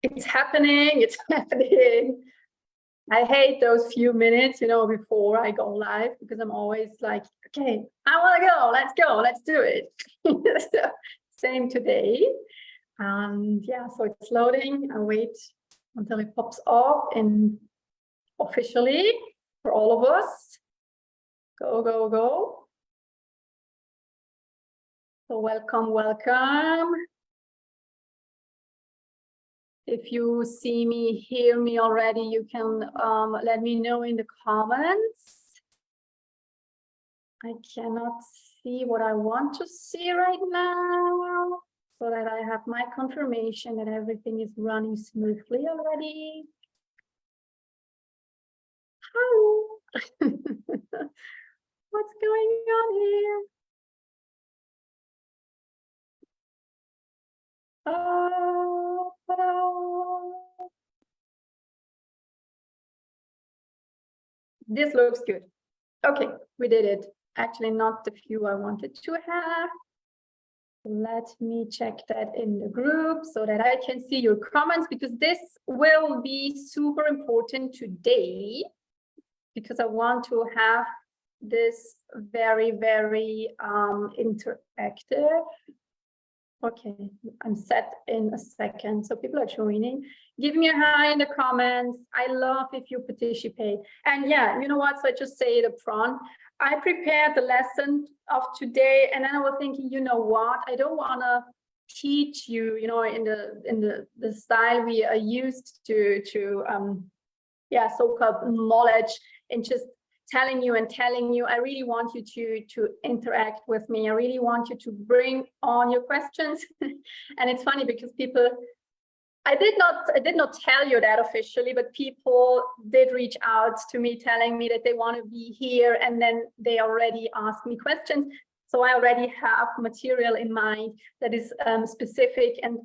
it's happening, it's happening. I hate those few minutes, before I go live, because I'm always like, okay, I want to go, let's do it. So, same today. And yeah, so it's loading. I wait until it pops off and officially for all of us. Go, go, go. So welcome, welcome. If you see me, hear me already, you can let me know in the comments. I cannot see what I want to see right now, so that I have my confirmation that everything is running smoothly already. Hi. What's going on here? This looks good. Okay, we did it. Actually, not the view I wanted to have. Let me check that in the group so that I can see your comments, because this will be super important today, because I want to have this very, very interactive. Okay, I'm set in a second. So people are joining. Give me a hi in the comments. I love if you participate. And yeah, you know what? So I just say it up front. I prepared the lesson of today, and then I was thinking, you know what? I don't want to teach you, in the style we are used to so-called knowledge, and just telling you. I really want you to interact with me. I really want you to bring on your questions. And it's funny because people, I did not tell you that officially, but people did reach out to me telling me that they want to be here, and then they already asked me questions. So I already have material in mind that is specific and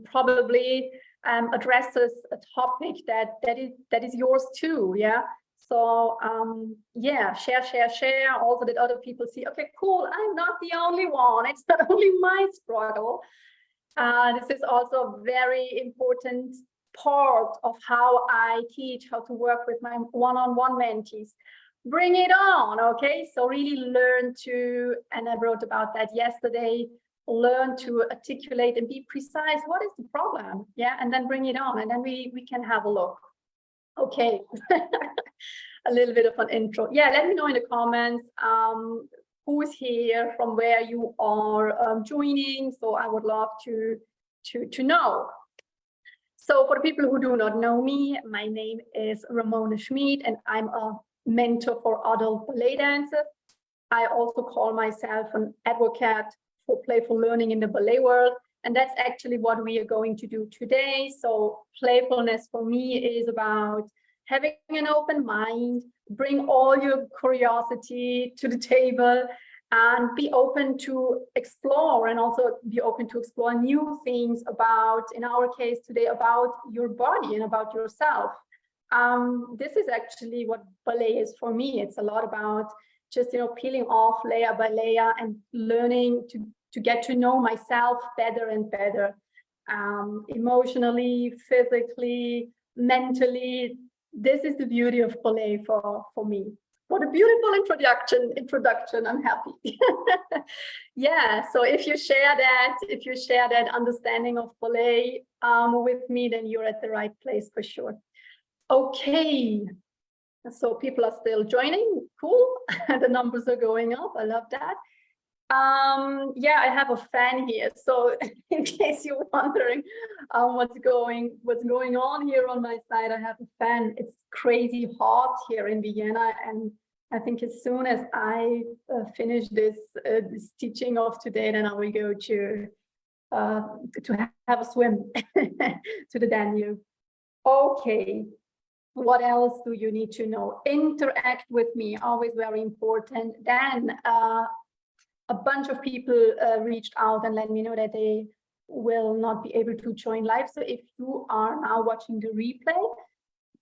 probably addresses a topic that is yours too. Yeah. So yeah, share, also that other people see, okay, cool, I'm not the only one. It's not only my struggle. This is also a very important part of how I teach, how to work with my one-on-one mentees. Bring it on, okay? So really learn to, and I wrote about that yesterday, learn to articulate and be precise. What is the problem? Yeah, and then bring it on, and then we can have a look. Okay, a little bit of an intro. Yeah, let me know in the comments who's here, from where you are joining. So I would love to know. So for the people who do not know me, my name is Ramona Schmid, and I'm a mentor for adult ballet dancers. I also call myself an advocate for playful learning in the ballet world. And that's actually what we are going to do today. So playfulness for me is about having an open mind, bring all your curiosity to the table, and be open to explore, and also be open to explore new things about, in our case today, about your body and about yourself. This is actually what ballet is for me. It's a lot about just, peeling off layer by layer and learning to get to know myself better and better, emotionally, physically, mentally. This is the beauty of ballet for me. What a beautiful introduction. I'm happy. Yeah, so if you share that understanding of ballet with me, then you're at the right place for sure. Okay, so people are still joining. Cool. The numbers are going up. I love that. Yeah, I have a fan here, so in case you're wondering what's going on here on my side, I have a fan. It's crazy hot here in Vienna, and I think as soon as I finish this teaching of today, then I will go to have a swim to the Danube. Okay. What else do you need to know? Interact with me, always very important. Then a bunch of people reached out and let me know that they will not be able to join live. So if you are now watching the replay,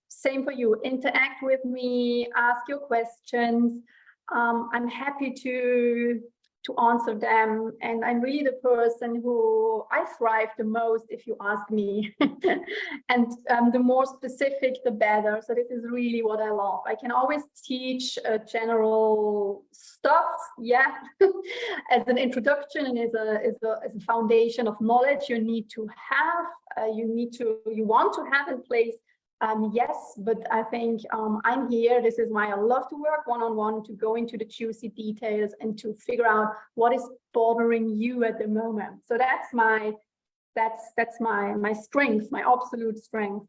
same for you. Interact with me, ask your questions. I'm happy to to answer them. And I'm really the person who I thrive the most, if you ask me. And the more specific, the better. So this is really what I love. I can always teach general stuff, yeah, as an introduction and as a foundation of knowledge you need to have, you want to have in place. Yes, but I think I'm here. This is why I love to work one-on-one, to go into the juicy details and to figure out what is bothering you at the moment. So that's my strength, my absolute strength.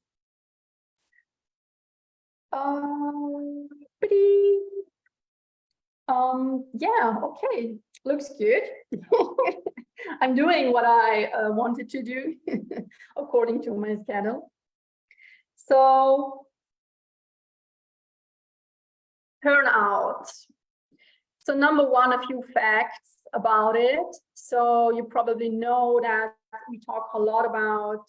Yeah, okay, looks good. I'm doing what I wanted to do according to my schedule. So, turnout. So number one, a few facts about it. So you probably know that we talk a lot about,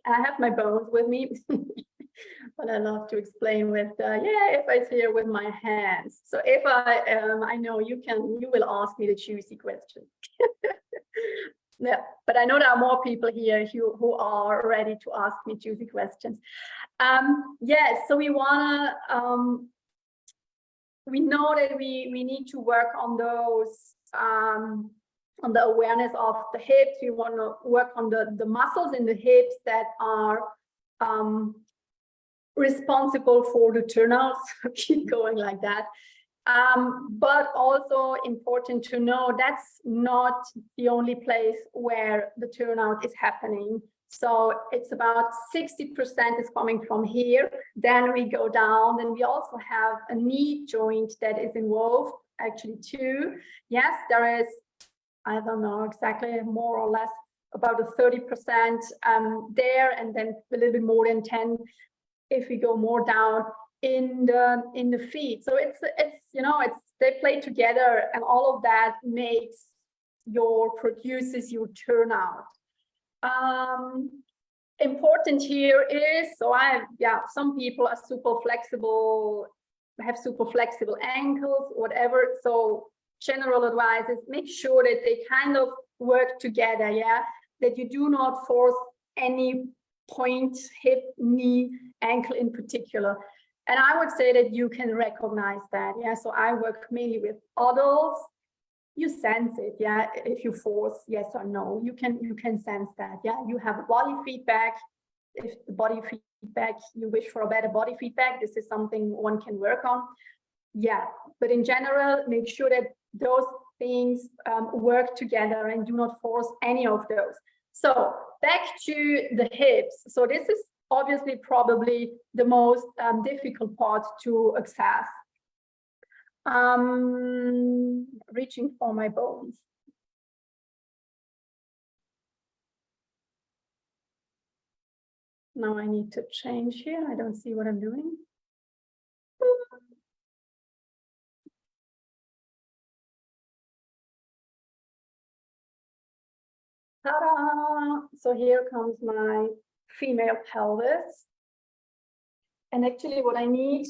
I have my bones with me, but I love to explain with, if I say it with my hands. So if I know you will ask me the juicy question. Yeah, but I know there are more people here who are ready to ask me juicy questions. Yes, so we wanna, we know that we need to work on those, on the awareness of the hips. We want to work on the muscles in the hips that are responsible for the turnouts. Keep going like that. But also important to know that's not the only place where the turnout is happening. So it's about 60% is coming from here. Then we go down, and we also have a knee joint that is involved, actually too. Yes, there is, I don't know exactly, more or less about a 30% there, and then a little bit more than 10 if we go more down in the feet. So it's they play together, and all of that produces your turnout. Important here is, some people are super flexible, have super flexible ankles, whatever. So general advice is make sure that they kind of work together, yeah, that you do not force any point, hip, knee, ankle in particular. And I would say that you can recognize that, yeah. So I work mainly with adults. You sense it, yeah. If you force yes or no, you can sense that, yeah. You have body feedback. If the body feedback, you wish for a better body feedback, this is something one can work on, yeah. But in general, make sure that those things work together and do not force any of those. So back to the hips. So this is obviously probably the most difficult part to access. Reaching for my bones. Now I need to change here. I don't see what I'm doing. Ta-da! So here comes my female pelvis. And actually what I need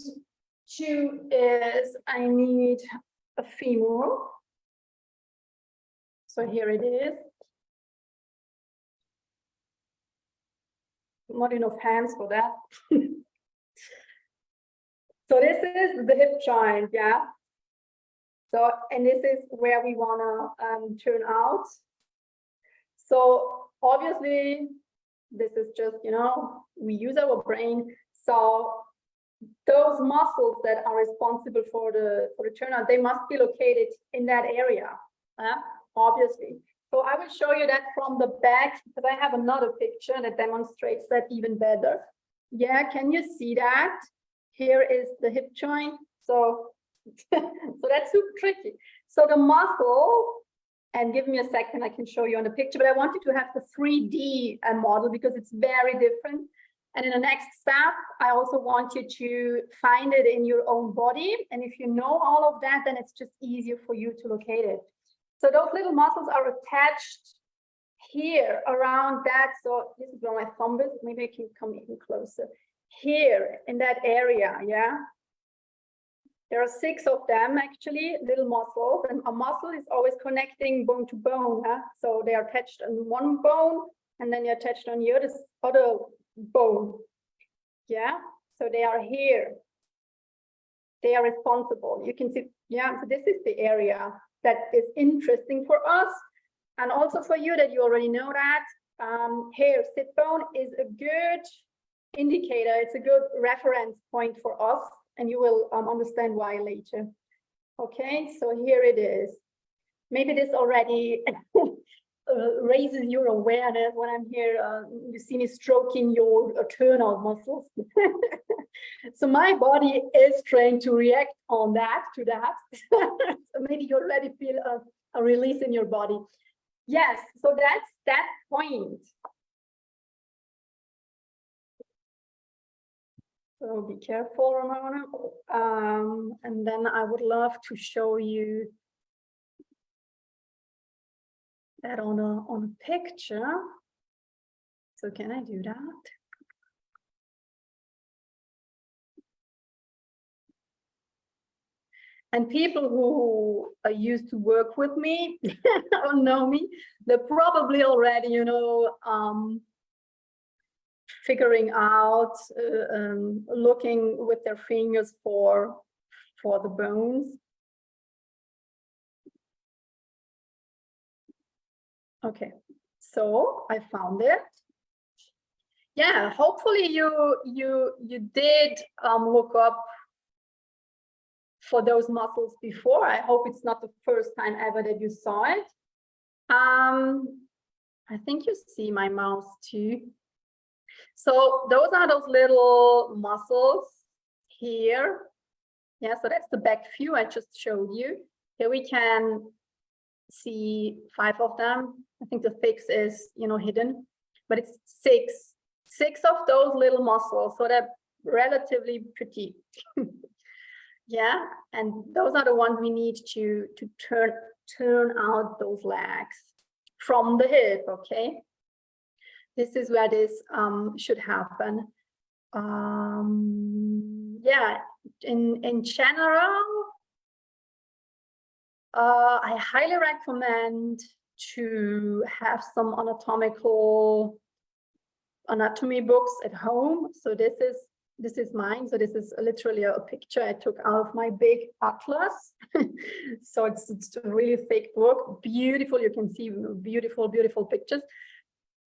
is I need a femur. So here it is. Not enough hands for that. So this is the hip joint, yeah. So, and this is where we wanna turn out. So obviously, this is just, we use our brain. So those muscles that are responsible for the turnout, they must be located in that area, obviously. So I will show you that from the back, because I have another picture that demonstrates that even better. Yeah, can you see that? Here is the hip joint. So, so that's super tricky. So the muscle, and give me a second, I can show you on the picture, but I want you to have the 3D model because it's very different. And in the next step, I also want you to find it in your own body. And if you know all of that, then it's just easier for you to locate it. So those little muscles are attached here around that. So this is where my thumb is. Maybe I can come even closer. Here in that area, yeah. There are 6 of them actually, little muscles, and a muscle is always connecting bone to bone. Huh? So they are attached on one bone, and then you're attached on the other bone. Yeah, so they are here. They are responsible. You can see, yeah, so this is the area that is interesting for us, and also for you that you already know that. Here, sit bone is a good indicator. It's a good reference point for us, and you will understand why later. Okay, so here it is. Maybe this already raises your awareness when I'm here. You see me stroking your turnout muscles. So my body is trained to react on that, to that. So maybe you already feel a release in your body. Yes, so that's that point. So be careful, Ramona. And then I would love to show you that on a picture. So can I do that? And people who are used to work with me or know me, they're probably already, you know, figuring out, looking with their fingers for the bones. Okay, so I found it. Yeah, hopefully you did look up for those muscles before. I hope it's not the first time ever that you saw it. I think you see my mouse too. So those are those little muscles here. Yeah, so that's the back view I just showed you. Here we can see 5 of them. I think the 6th is, you know, hidden, but it's 6 of those little muscles. So they're relatively pretty. Yeah, and those are the ones we need to turn out those legs from the hip. Okay, this is where this should happen. Yeah, in general, I highly recommend to have some anatomy books at home. So this is mine. So this is literally a picture I took out of my big atlas. So it's a really thick book, beautiful. You can see beautiful, beautiful pictures.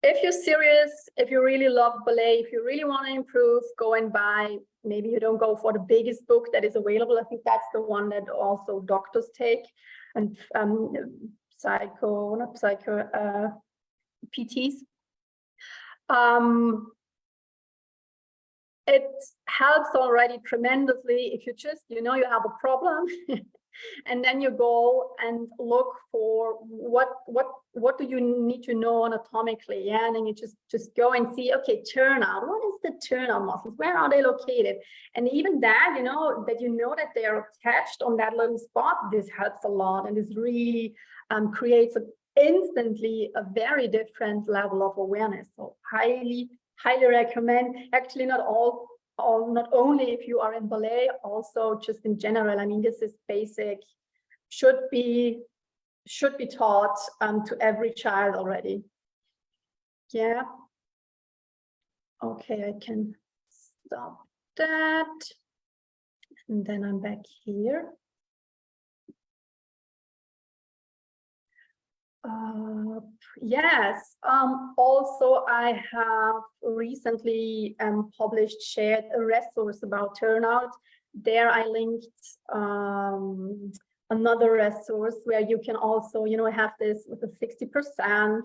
If you're serious, if you really love ballet, if you really want to improve, go and buy. Maybe you don't go for the biggest book that is available. I think that's the one that also doctors take, and PTs. It helps already tremendously if you just, you know, you have a problem and then you go and look for what do you need to know anatomically, yeah, and then you just go and see, okay, turnout, what is the turnout muscles, where are they located? And even that, you know that they are attached on that little spot, this helps a lot, and this really creates instantly a very different level of awareness. So highly recommend. Actually, not only if you are in ballet, also just in general. I mean, this is basic, should be taught to every child already. Yeah. Okay, I can stop that. And then I'm back here. Yes, also I have recently shared a resource about turnout. There I linked another resource where you can also, you know, have this with the 60%.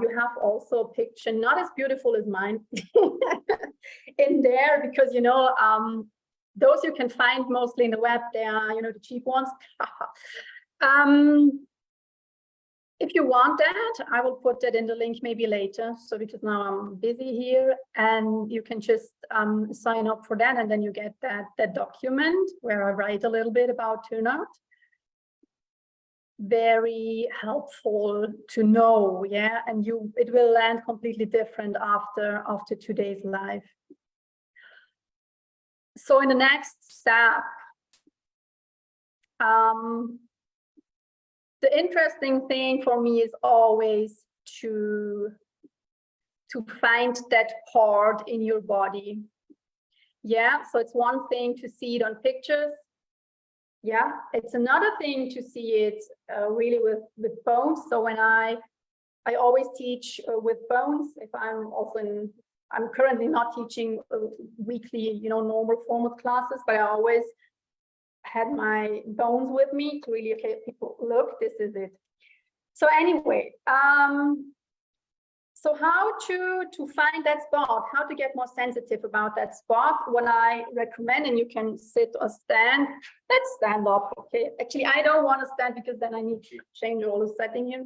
You have also a picture, not as beautiful as mine, in there, because, you know, those you can find mostly in the web. They are, you know, the cheap ones. If you want that, I will put that in the link maybe later. So because now I'm busy here, and you can just sign up for that, and then you get that document where I write a little bit about turnout. Very helpful to know, yeah, and it will land completely different after today's live. So in the next step, The interesting thing for me is always to find that part in your body. Yeah, so it's one thing to see it on pictures. Yeah, it's another thing to see it really with bones. So when I always teach with bones. If I'm currently not teaching weekly, normal formal classes, but I always had my bones with me to really, okay, people, look, this is it. So anyway, so how to find that spot, how to get more sensitive about that spot, what I recommend, and you can sit or stand, let's stand up, okay? Actually, I don't want to stand because then I need to change all the setting here.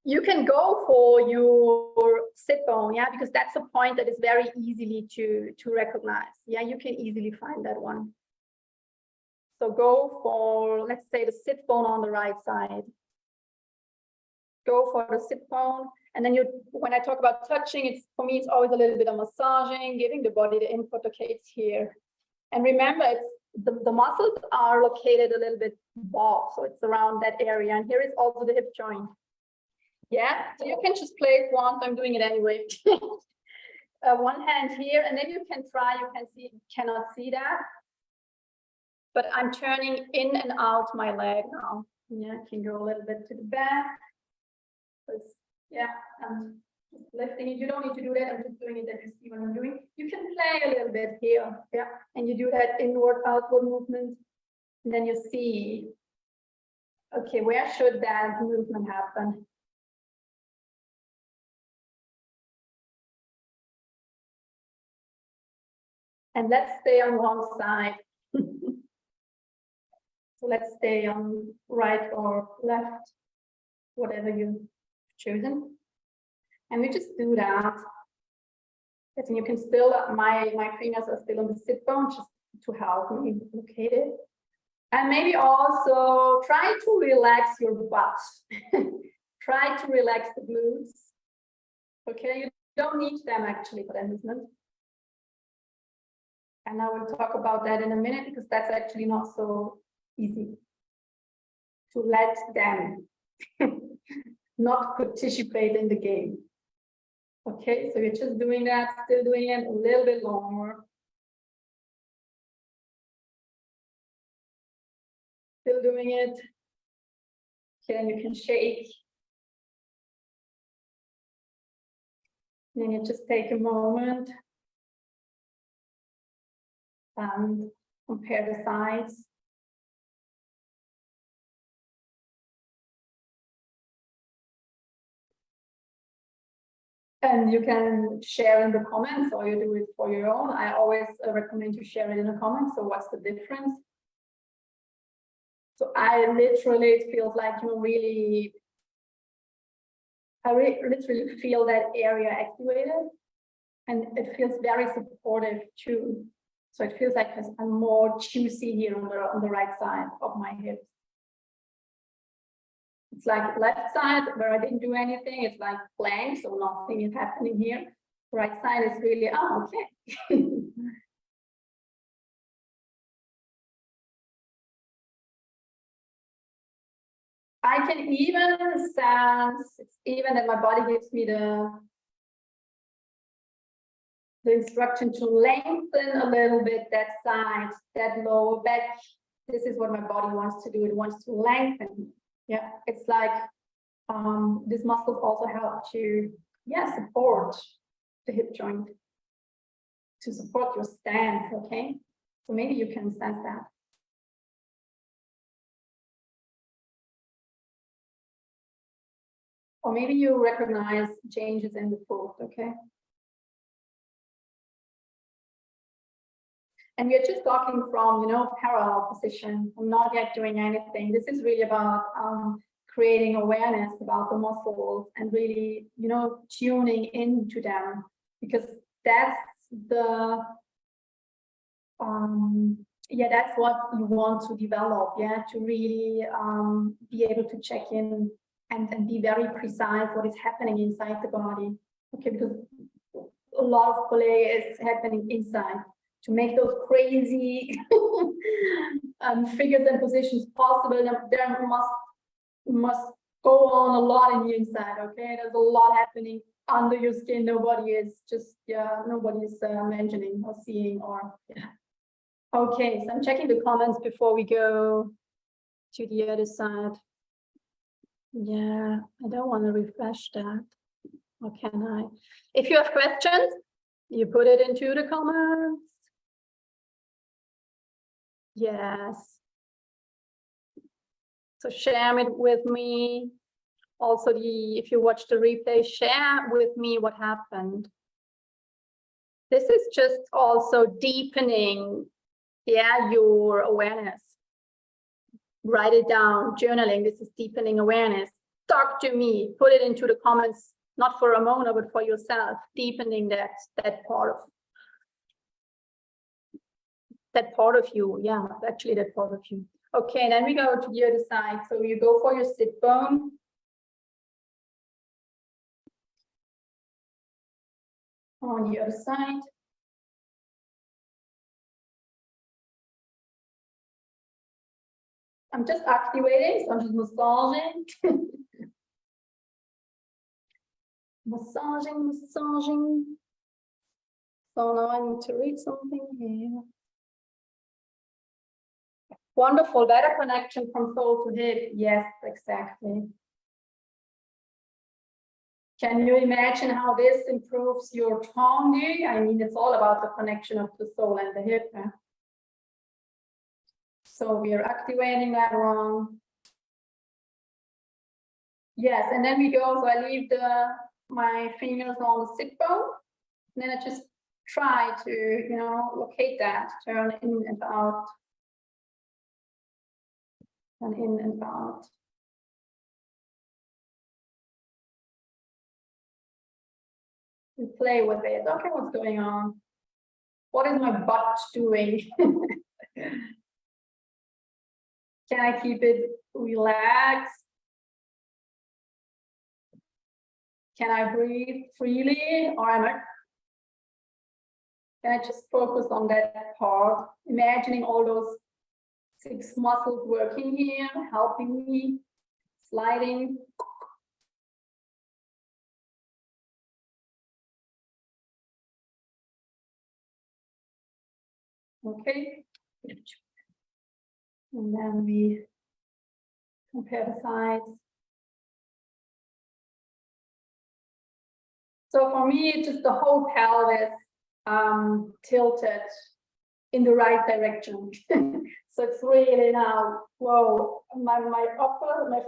You can go for your sit bone, yeah, because that's a point that is very easily to recognize. Yeah, you can easily find that one. So go for, let's say, the sit bone on the right side. Go for the sit bone, and then when I talk about touching, it's for me, it's always a little bit of massaging, giving the body the input. Okay, it's here, and remember, it's the muscles are located a little bit above, so it's around that area, and here is also the hip joint. Yeah, so you can just place one. I'm doing it anyway. One hand here, and then you can try. You can see, cannot see that, but I'm turning in and out my leg now. Yeah, I can go a little bit to the back. Yeah, I'm just lifting it. You don't need to do that. I'm just doing it that you see what I'm doing. You can play a little bit here. Yeah, and you do that inward, outward movement, and then you see. Okay, where should that movement happen? And let's stay on one side. So let's stay on right or left, whatever you've chosen. And we just do that. And you can still, my fingers are still on the sit bone just to help me locate it. And maybe also try to relax your butt. Try to relax the glutes. Okay, you don't need them actually for that movement. And I will talk about that in a minute because that's actually not so easy to let them not participate in the game. Okay, so you're just doing that, still doing it a little bit longer. Still doing it. Okay, and you can shake. And then you just take a moment and compare the sides. And you can share in the comments, or you do it for your own. I always recommend you share it in the comments. So what's the difference? So I literally, it feels like really, I literally feel that area activated, and it feels very supportive too. So it feels like I'm more juicy here on the right side of my hips. It's like left side where I didn't do anything. It's like plank, so nothing is happening here. Right side is really, oh, okay. I can even sense, it's even that my body gives me the instruction to lengthen a little bit that side, that lower back. This is what my body wants to do. It wants to lengthen. Yeah, it's like these muscles also help to, yeah, support the hip joint, to support your stance, okay? So maybe you can sense that. Or maybe you recognize changes in the foot, okay? And we're just talking from, parallel position. I'm not yet doing anything. This is really about creating awareness about the muscles and really, tuning into them, because that's the, that's what you want to develop, yeah, to really be able to check in and be very precise what is happening inside the body, okay, because a lot of play is happening inside. to make those crazy figures and positions possible. There must go on a lot in the inside. Okay, there's a lot happening under your skin. Nobody is just mentioning or seeing or yeah. Okay, so I'm checking the comments before we go to the other side. Yeah, I don't want to refresh that. Or can I? If you have questions, you put it into the comments. Yes. So share it with me. Also, if you watch the replay, share with me what happened. This is just also deepening, your awareness. Write it down, journaling. This is deepening awareness. Talk to me, put it into the comments, not for Ramona, but for yourself, deepening that part of you. Yeah, actually that part of you. Okay, then we go to the other side. So you go for your sit bone. On the other side. I'm just activating, so I'm just massaging. Massaging. So now I need to read something here. Wonderful, better connection from soul to head. Yes, exactly. Can you imagine how this improves your tongue? I mean, it's all about the connection of the soul and the hip. Huh? So we are activating that one. Yes, and then we go, so I leave my fingers on the sit bone, and then I just try to, locate that, turn in and out, and in and out. And play with it. Okay, what's going on? What is my butt doing? Can I keep it relaxed? Can I breathe freely, or can I just focus on that part, imagining all those 6 muscles working here, helping me, sliding. Okay. And then we compare the sides. So for me, it's just the whole pelvis tilted in the right direction. So it's really now, whoa, my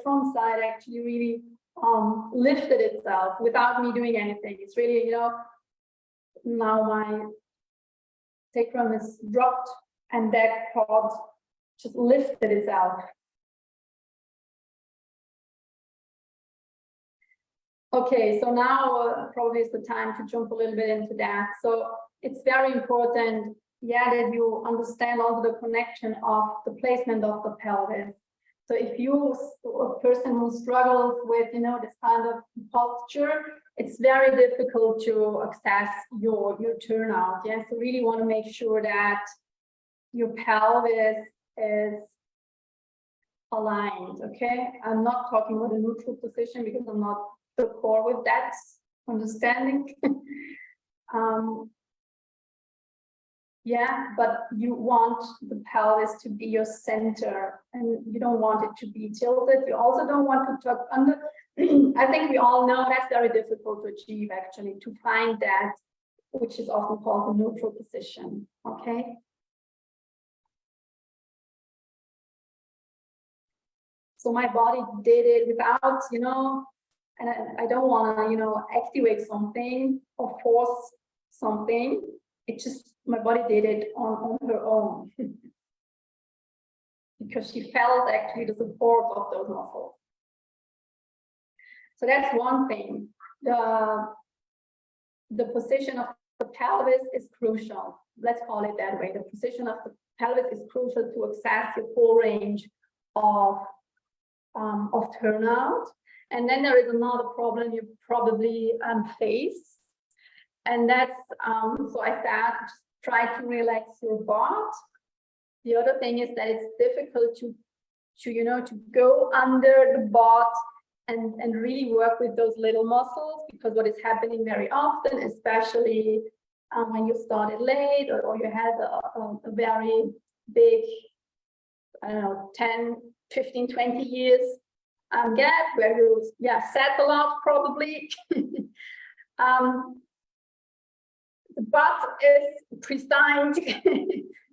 front side actually really lifted itself without me doing anything. It's really, now my sacrum is dropped and that part just lifted itself. Okay, so now probably is the time to jump a little bit into that. So it's very important, that you understand also the connection of the placement of the pelvis. So if you a person who struggles with, this kind of posture, it's very difficult to access your turnout. Yes, so really want to make sure that your pelvis is aligned. Okay, I'm not talking about a neutral position because I'm not the core with that understanding. But you want the pelvis to be your center and you don't want it to be tilted. You also don't want to tuck under. I think we all know that's very difficult to achieve, actually, to find that, which is often called the neutral position. Okay. So my body did it without, and I don't want to, activate something or force something. It just, my body did it on her own. Because she felt actually the support of those muscles. So that's one thing. The position of the pelvis is crucial. Let's call it that way. The position of the pelvis is crucial to access your full range of turnout. And then there is another problem you probably face, and that's so I said try to relax your butt. The other thing is that it's difficult to go under the butt and really work with those little muscles, because what is happening very often, especially when you started late, or you had a very big, I don't know, 10, 15, 20 years gap where you sat a lot probably. The butt is predestined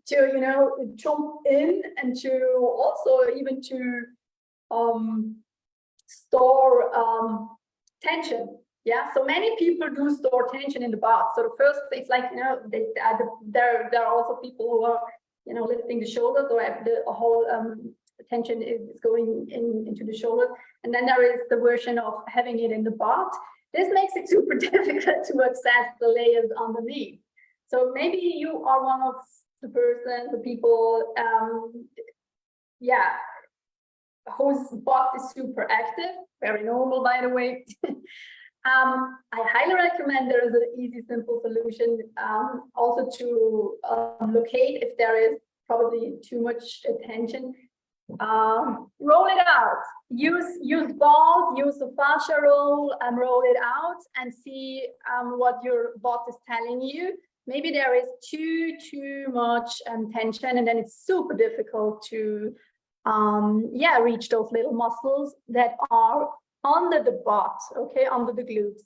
to jump in and to also even to store tension. Yeah, so many people do store tension in the butt. So the first, it's like, there are also people who are lifting the shoulders, or the whole tension is going into the shoulders, and then there is the version of having it in the butt. This makes it super difficult to access the layers underneath. So maybe you are one of the people, whose butt is super active, very normal, by the way. I highly recommend there is an easy, simple solution also to locate if there is probably too much attention. Roll it out. Use balls, use the fascia roll, and roll it out and see what your butt is telling you. Maybe there is too much tension, and then it's super difficult to reach those little muscles that are under the butt, okay, under the glutes.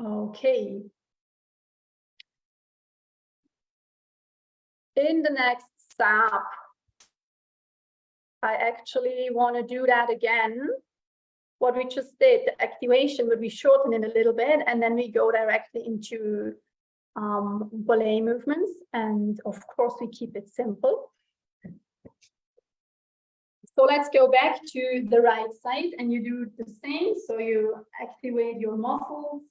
Okay. In the next step, I actually want to do that again. What we just did, the activation, but we shorten it a little bit, and then we go directly into ballet movements. And of course, we keep it simple. So let's go back to the right side, and you do the same. So you activate your muscles.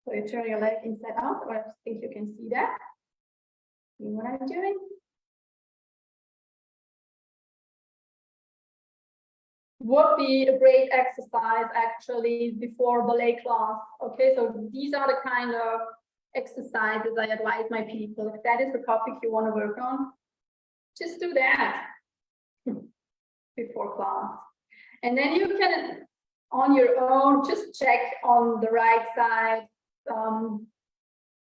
So you turn your leg inside out, or I think you can see that. See what I'm doing? Would be a great exercise actually before ballet class. Okay, so these are the kind of exercises I advise my people. If that is the topic you want to work on, just do that before class. And then you can, on your own, just check on the right side, how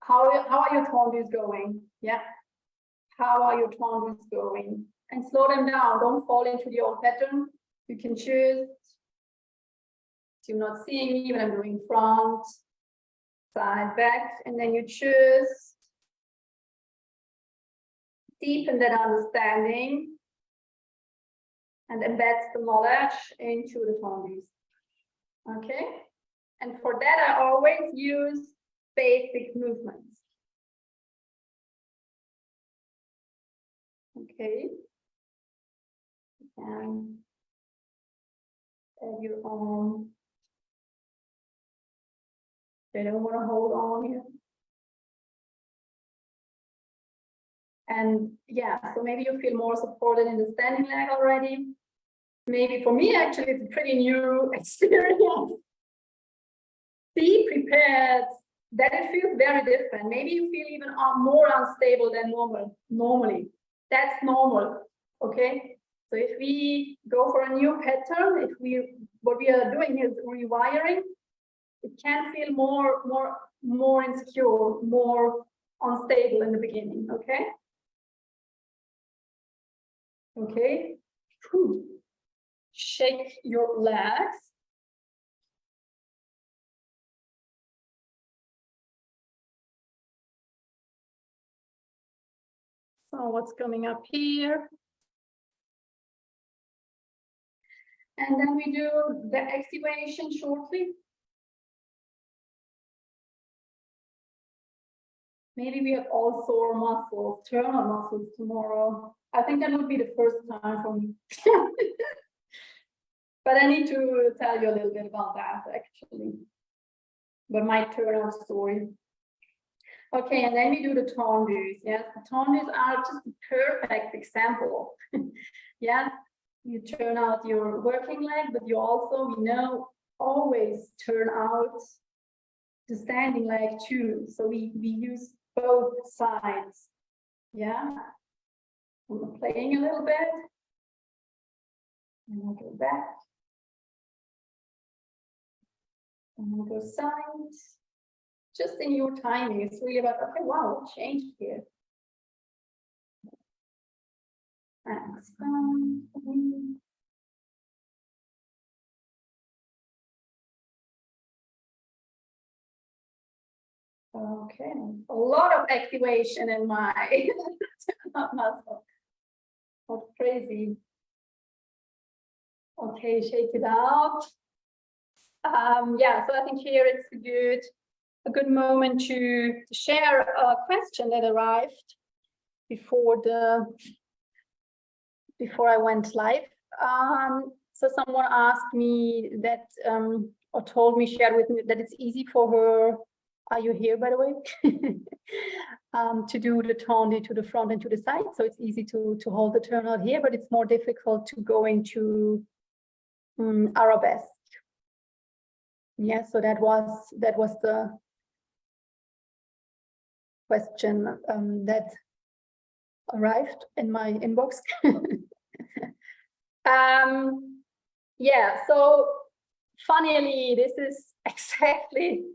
are your tendons going? Yeah, how are your tendons going? And slow them down. Don't fall into the old pattern. You can choose. So you're not seeing me when I'm doing front, side, back, and then you choose. Deepen that understanding and embed the knowledge into the tendons. Okay, and for that I always use basic movements. Okay, and add your own. They don't want to hold on here. And so maybe you feel more supported in the standing leg already. Maybe for me, actually, it's a pretty new experience. Be prepared that it feels very different. Maybe you feel even more unstable than normally. That's normal, okay? So if we go for a new pattern, what we are doing is rewiring, it can feel more insecure, more unstable in the beginning, okay? Okay. Shake your legs. So what's coming up here? And then we do the activation shortly. Maybe we have all sore muscles, turnout muscles tomorrow. I think that would be the first time for me. But I need to tell you a little bit about that, actually. But my turnout story. Okay, and then we do the tendons. Yes, the tendons are just a perfect example. Yes, you turn out your working leg, but you also, we know, always turn out the standing leg too. So we use both sides. Yeah. I'm playing a little bit. And I'll go back. And I'll go side. Just in your timing. It's really about, okay, wow, what changed here? And side. Okay, a lot of activation in my muscle. That's crazy. Okay, shake it out. Yeah, so I think here it's a good moment to share a question that arrived before I went live. So someone asked me that, or told me, shared with me that it's easy for her. Are you here, by the way? To do the tendu to the front and to the side. So it's easy to hold the turnout here, but it's more difficult to go into arabesque. Yeah, so that was the question that arrived in my inbox. Yeah, so funnily, this is exactly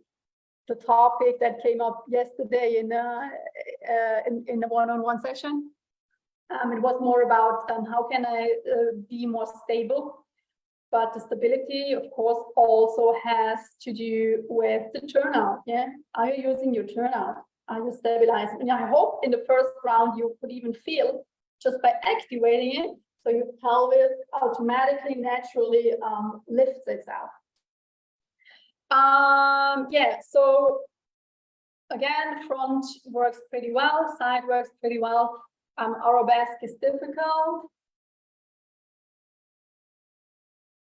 the topic that came up yesterday in the one-on-one session. It was more about how can I be more stable, but the stability, of course, also has to do with the turnout. Yeah, are you using your turnout? Are you stabilizing? And I hope in the first round you could even feel just by activating it, so your pelvis automatically, naturally lifts itself. Yeah, so again, front works pretty well, side works pretty well. Arabesque is difficult.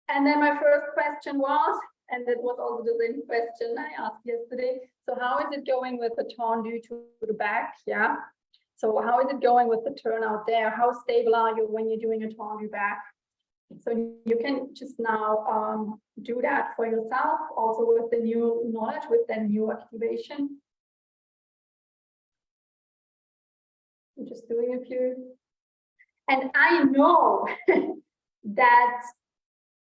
And then my first question was, and that was also the same question I asked yesterday, so how is it going with the tendu to the back? Yeah. So how is it going with the turnout there? How stable are you when you're doing a tendu back? So you can just now do that for yourself, also with the new knowledge, with the new activation. I'm just doing a few. And I know that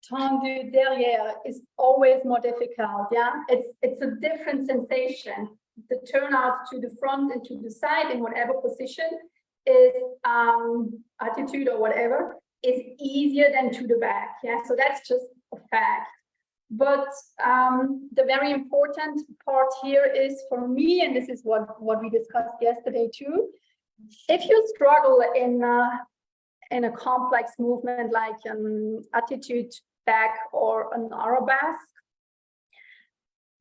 tendu derrière is always more difficult. Yeah, it's a different sensation. The turnout to the front and to the side in whatever position is attitude or whatever is easier than to the back. Yeah, so that's just a fact. But the very important part here is for me, and this is what we discussed yesterday too. If you struggle in a complex movement like an attitude back or an arabesque,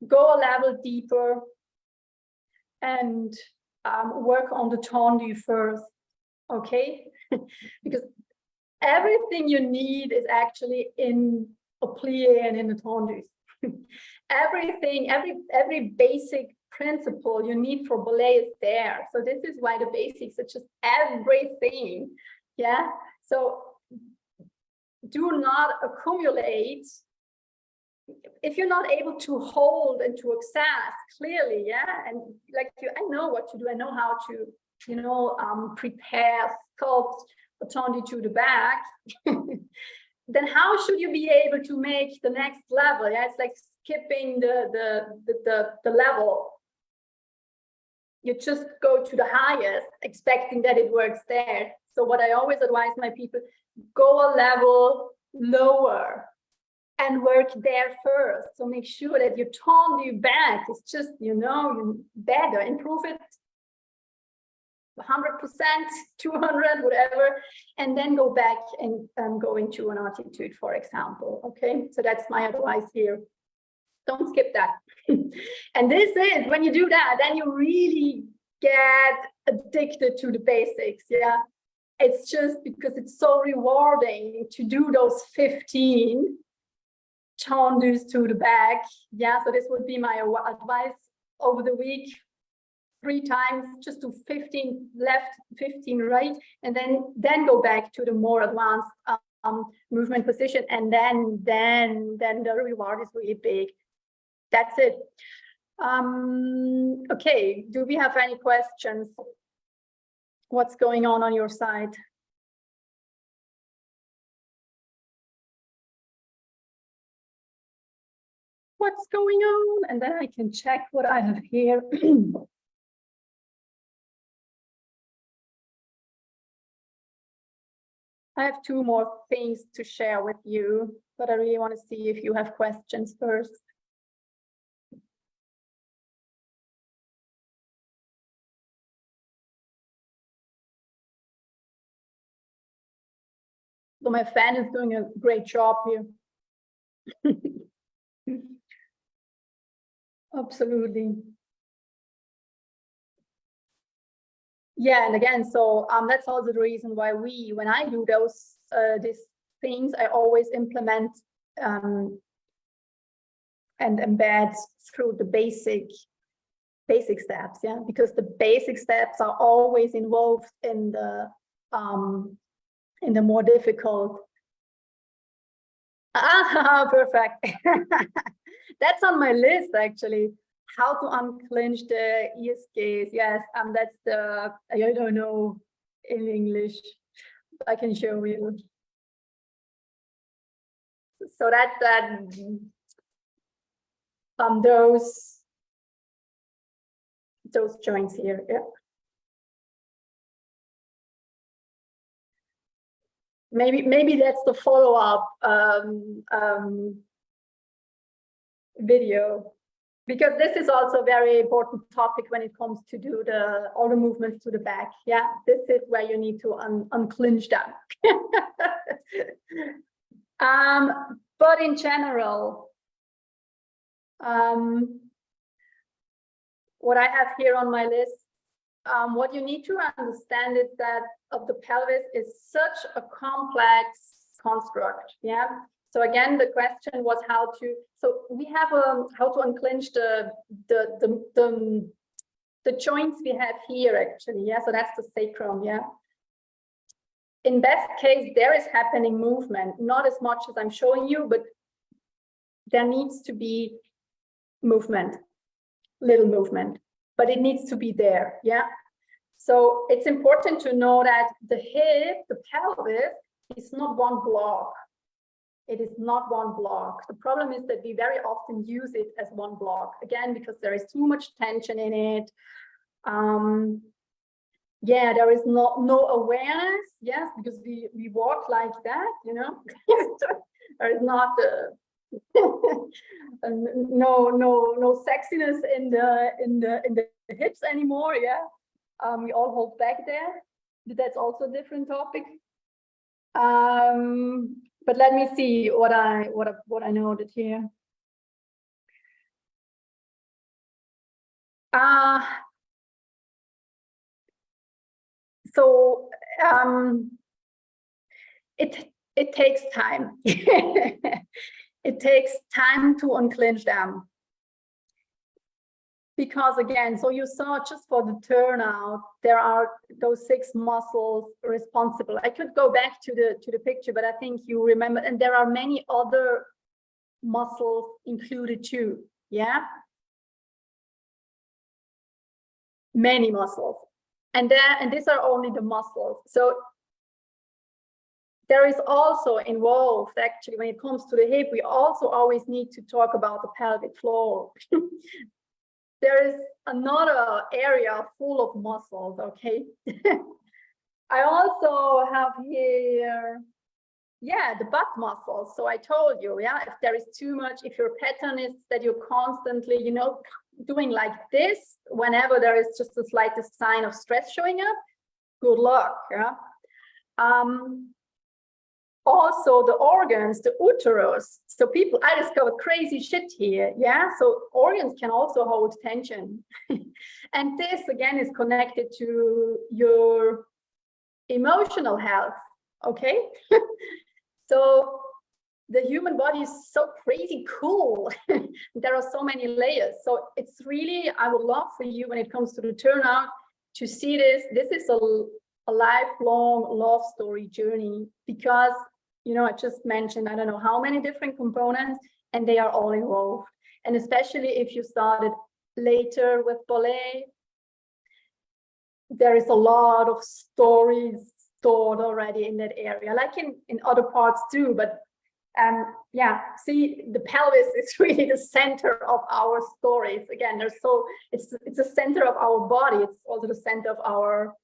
go a level deeper and work on the tendu first, okay? Because everything you need is actually in a plie and in the tendus. Everything, every basic principle you need for ballet is there. So this is why the basics are just everything. Yeah. So do not accumulate. If you're not able to hold and to access clearly, yeah, and like I know what to do. I know how to, prepare, sculpt a tendu to the back. Then how should you be able to make the next level? Yeah, it's like skipping the level. You just go to the highest, expecting that it works there. So what I always advise my people, go a level lower and work there first. So make sure that your tendu back is just, better, improve it 100%, 200, whatever, and then go back and go into an attitude, for example. Okay, so that's my advice here. Don't skip that. And this is, when you do that, then you really get addicted to the basics. Yeah, it's just because it's so rewarding to do those 15 tendus to the back. Yeah, so this would be my advice over the week. 3 times, just do 15 left, 15 right, and then go back to the more advanced movement position, and then the reward is really big. That's it. Okay, do we have any questions? What's going on your side? What's going on? And then I can check what I have here. I have two more things to share with you, but I really want to see if you have questions first. So my fan is doing a great job here. Absolutely. Yeah, and again, so that's also the reason why when I do these things, I always implement and embed through the basic steps, yeah, because the basic steps are always involved in the more difficult. Ah, perfect. That's on my list actually. How to unclench the ESKs. Yes, that's the, I don't know in English. I can show you. So that those joints here, yeah. Maybe that's the follow-up video, because this is also a very important topic when it comes to do all the movements to the back. Yeah, this is where you need to unclench them. But in general, what I have here on my list, what you need to understand is that of the pelvis is such a complex construct. Yeah. So again, the question was how to. So we have how to unclench the joints we have here actually. Yeah. So that's the sacrum. Yeah. In best case, there is happening movement, not as much as I'm showing you, but there needs to be movement, little movement, but it needs to be there. Yeah. So it's important to know that the hip, the pelvis, is not one block. It is not one block. The problem is that we very often use it as one block, again, because there is too much tension in it. Yeah, there is no awareness. Yes, because we walk like that, you know. There is not no sexiness in the hips anymore. Yeah. We all hold back there. That's also a different topic. But let me see what I noted here. So it takes time. It takes time to unclench them. Because again, so you saw just for the turnout, there are those 6 muscles responsible. I could go back to the picture, but I think you remember, and there are many other muscles included too. Yeah, many muscles, and these are only the muscles. So there is also involved actually when it comes to the hip. We also always need to talk about the pelvic floor. There is another area full of muscles, okay? I also have here, yeah, the butt muscles. So I told you, yeah, if there is too much, if your pattern is that you're constantly, you know, doing like this, whenever there is just the slightest sign of stress showing up, good luck, yeah? Also the organs, the uterus. So I discovered crazy shit here. Yeah. So organs can also hold tension. And this again is connected to your emotional health. Okay. So the human body is so crazy cool. There are so many layers. So it's really, I would love for you when it comes to the turnout to see this. This is a lifelong love story journey, because you know, I just mentioned, I don't know how many different components, and they are all involved. And especially if you started later with ballet, there is a lot of stories stored already in that area, like in other parts too. But yeah, see, the pelvis is really the center of our stories. Again, it's the center of our body. It's also the center of our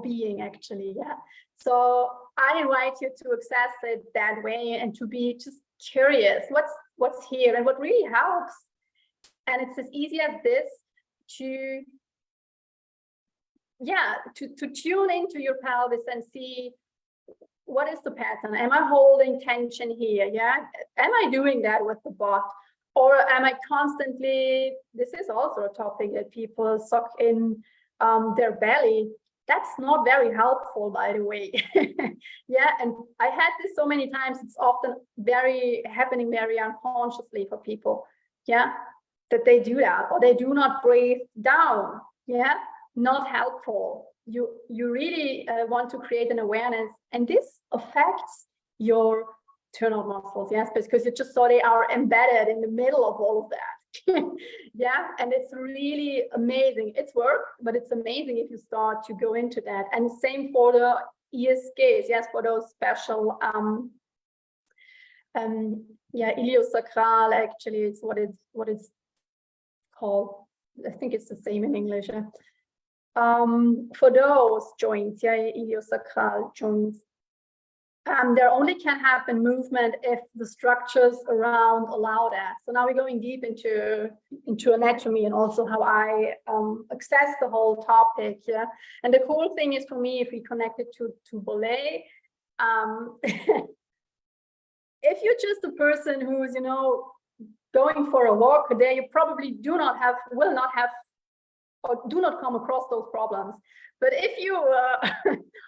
being, actually. Yeah. So I invite you to access it that way and to be just curious. What's here, and what really helps. And it's as easy as this to tune into your pelvis and see, what is the pattern? Am I holding tension here? Yeah. Am I doing that with the butt? Or am I constantly, this is also a topic that people suck in their belly. That's not very helpful, by the way. Yeah. And I had this so many times. It's often happening very unconsciously for people. Yeah. That they do that, or they do not breathe down. Yeah. Not helpful. You really want to create an awareness, and this affects your turnout muscles. Yes, because you just saw they are embedded in the middle of all of that. Yeah, and it's really amazing. It's work, but it's amazing if you start to go into that. And same for the ESKs. Yes, for those special iliosacral. Actually, it's what it's called. I think it's the same in English. For those joints, yeah, iliosacral joints, there only can happen movement if the structures around allow that. So now we're going deep into anatomy, and also how I access the whole topic. Yeah, and the cool thing is, for me, if we connect it to ballet, if you're just a person who's, you know, going for a walk a day, you probably will not have or do not come across those problems. But if you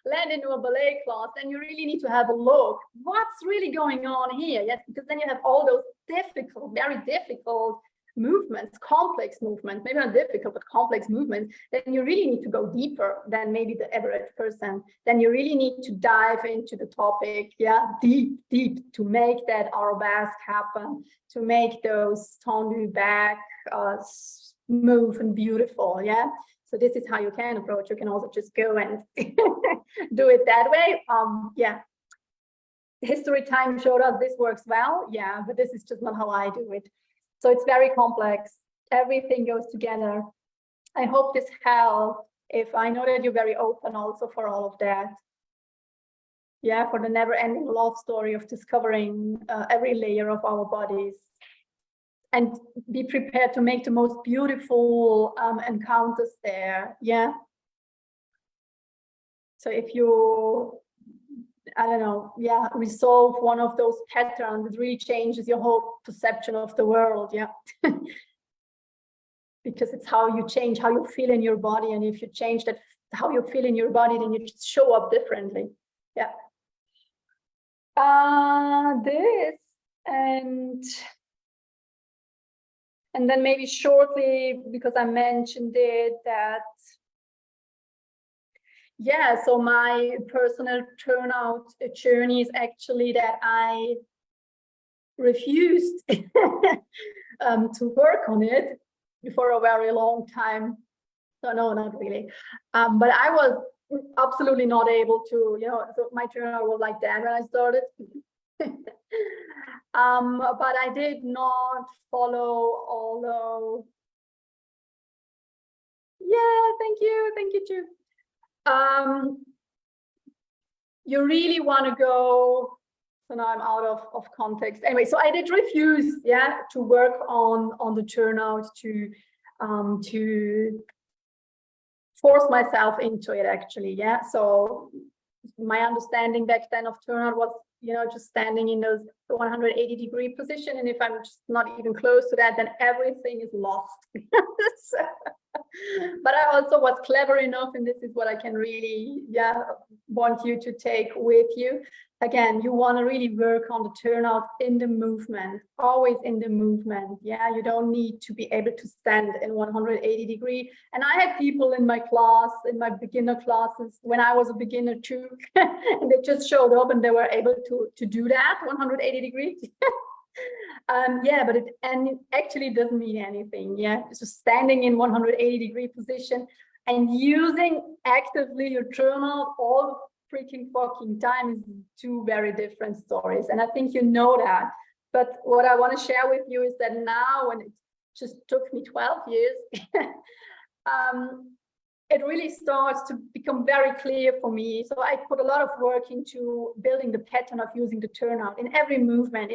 land into a ballet class, then you really need to have a look. What's really going on here? Yes, because then you have all those very difficult movements, complex movements, maybe not difficult, but complex movements. Then you really need to go deeper than maybe the average person. Then you really need to dive into the topic, yeah, deep to make that arabesque happen, to make those tendu back smooth and beautiful. Yeah, so this is how you can approach. You can also just go and do it that way. Yeah, history time showed us this works well. Yeah, but this is just not how I do it. So it's very complex. Everything goes together. I hope this helped. If I know that you're very open also for all of that. Yeah, for the never-ending love story of discovering every layer of our bodies. And be prepared to make the most beautiful encounters there. Yeah. So if you, I don't know, yeah, resolve one of those patterns, it really changes your whole perception of the world. Yeah. Because it's how you change how you feel in your body. And if you change that, how you feel in your body, then you just show up differently. Yeah. This and then maybe shortly, because I mentioned it, that, yeah, so my personal turnout journey is actually that I refused to work on it for a very long time. So no, not really. But I was absolutely not able to, you know, so my turnout was like that when I started. But I did not follow, although, yeah, thank you too. You really want to go, so now I'm out of context. Anyway, so I did refuse, yeah, to work on the turnout, to force myself into it, actually. Yeah, so my understanding back then of turnout was, you know, just standing in those 180-degree position, and if I'm just not even close to that, then everything is lost. But I also was clever enough, and this is what I can really, want you to take with you. Again, you want to really work on the turnout in the movement, always in the movement. Yeah, you don't need to be able to stand in 180 degree. And I had people in my class, in my beginner classes, when I was a beginner too, and they just showed up and they were able to do that 180 degrees. But it actually doesn't mean anything. Yeah, so standing in 180 degree position and using actively your turnout all freaking fucking time is two very different stories, and I think you know that. But what I want to share with you is that now, when it just took me 12 years, it really starts to become very clear for me. So I put a lot of work into building the pattern of using the turnout in every movement,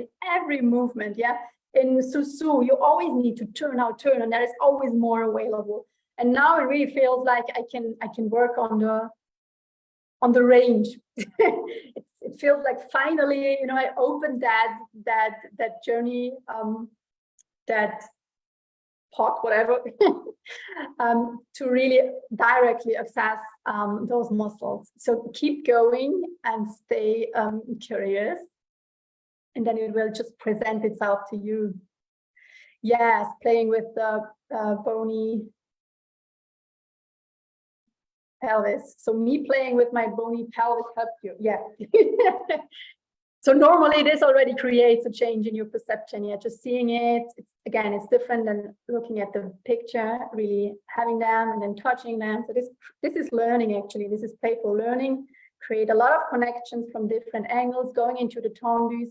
yeah. In Susu, you always need to turn, and there is always more available. And now it really feels like I can work on the range. It feels like finally, I opened that journey, that pot, whatever, to really directly access those muscles. So keep going and stay curious, and then it will just present itself to you. Yes, playing with the bony pelvis. So me playing with my bony pelvis helped you. Yeah. So normally this already creates a change in your perception. Yeah, just seeing it, it's different than looking at the picture, really having them and then touching them. So this is learning, actually. This is playful learning. Create a lot of connections from different angles, going into the tendus.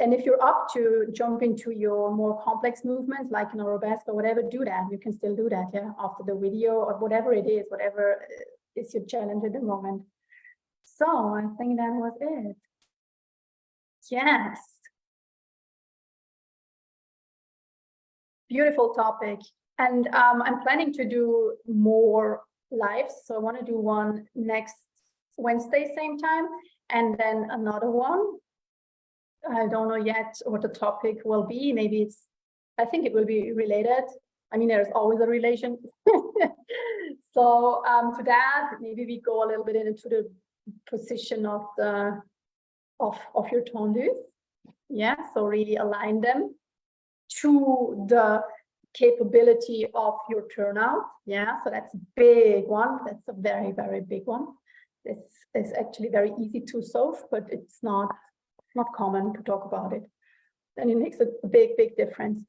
And if you're up to jump into your more complex movements, like an arabesque or whatever, do that. You can still do that, yeah, after the video or whatever it is, whatever is your challenge at the moment. So I think that was it. Yes. Beautiful topic. And I'm planning to do more lives. So I want to do one next Wednesday, same time, and then another one. I don't know yet what the topic will be. Maybe I think it will be related. I mean, there's always a relation. So to that, maybe we go a little bit into the position of your tendus. Yeah, so really align them to the capability of your turnout. Yeah, so that's a big one. That's a very, very big one. This is actually very easy to solve, but it's not common to talk about it. And it makes a big, big difference.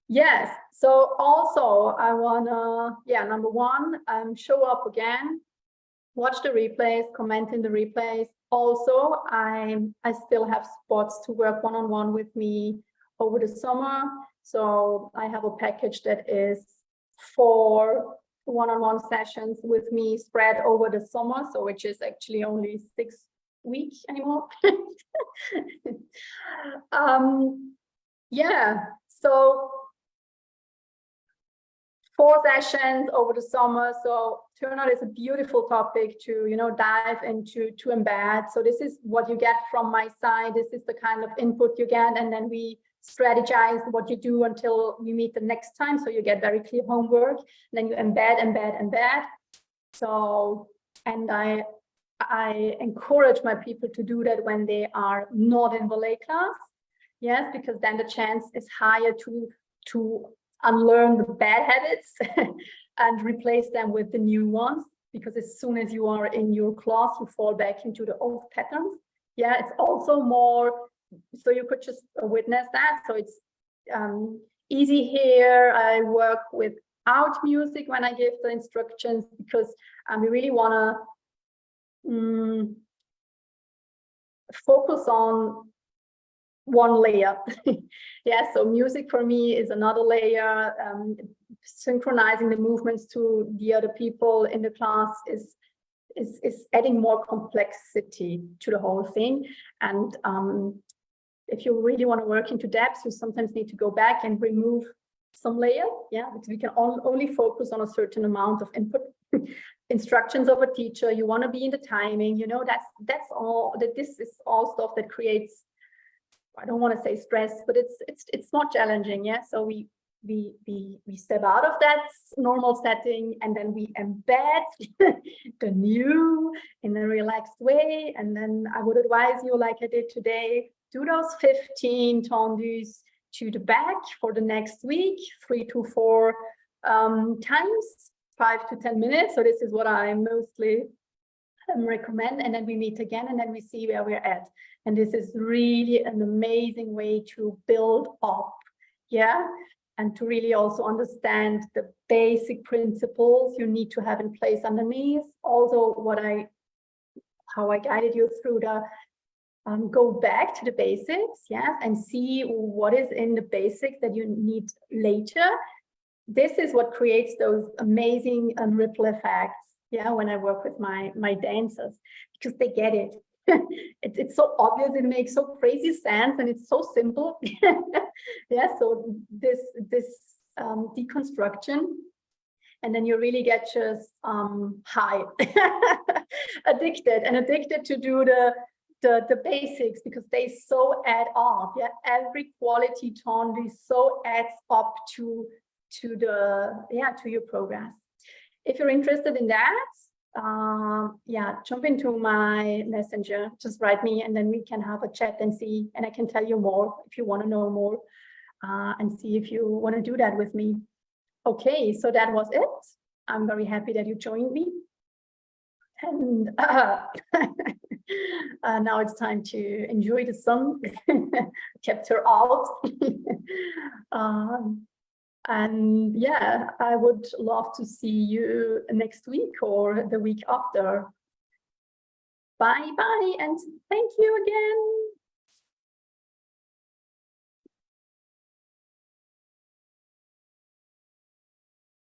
Yes, so also I wanna, number one, show up again, watch the replays, comment in the replays. Also, I still have spots to work one-on-one with me over the summer. So I have a package that is 4 one-on-one sessions with me spread over the summer, so which is actually only 6 weeks anymore. So 4 sessions over the summer. So turnout is a beautiful topic to, dive into, to embed. So this is what you get from my side. This is the kind of input you get, and then we strategize what you do until we meet the next time. So you get very clear homework, and then you embed. So, and I encourage my people to do that when they are not in ballet class. Yes, because then the chance is higher to unlearn the bad habits and replace them with the new ones. Because as soon as you are in your class, you fall back into the old patterns. Yeah, it's also more, so you could just witness that. So it's easy here. I work without music when I give the instructions, because we really want to focus on one layer. Yeah, so music for me is another layer. Synchronizing the movements to the other people in the class is adding more complexity to the whole thing. And if you really want to work into depth, you sometimes need to go back and remove some layer. Yeah, because we can only focus on a certain amount of input. Instructions of a teacher, you want to be in the timing, that's all. This is all stuff that creates, I don't want to say stress, but it's more challenging. Yeah, so we we step out of that normal setting, and then we embed the new in a relaxed way. And then I would advise you, like I did today, do those 15 tendus to the back for the next week, 3 to 4 times, 5 to 10 minutes. So this is what I mostly recommend. And then we meet again, and then we see where we're at. And this is really an amazing way to build up, yeah, and to really also understand the basic principles you need to have in place underneath. Also, how I guided you through the go back to the basics, yes, and see what is in the basics that you need later. This is what creates those amazing ripple effects, yeah, when I work with my dancers, because they get it. It's so obvious, it makes so crazy sense, and it's so simple. Yeah, so this deconstruction, and then you really get just high, addicted to do the basics, because they so add up. Yeah, every quality tone so adds up to your progress. If you're interested in that, yeah, jump into my messenger, just write me, and then we can have a chat and see, and I can tell you more if you want to know more, and see if you want to do that with me. Okay, so that was it. I'm very happy that you joined me, and now it's time to enjoy the sun. Kept her out. And yeah, I would love to see you next week or the week after. Bye bye, and thank you again.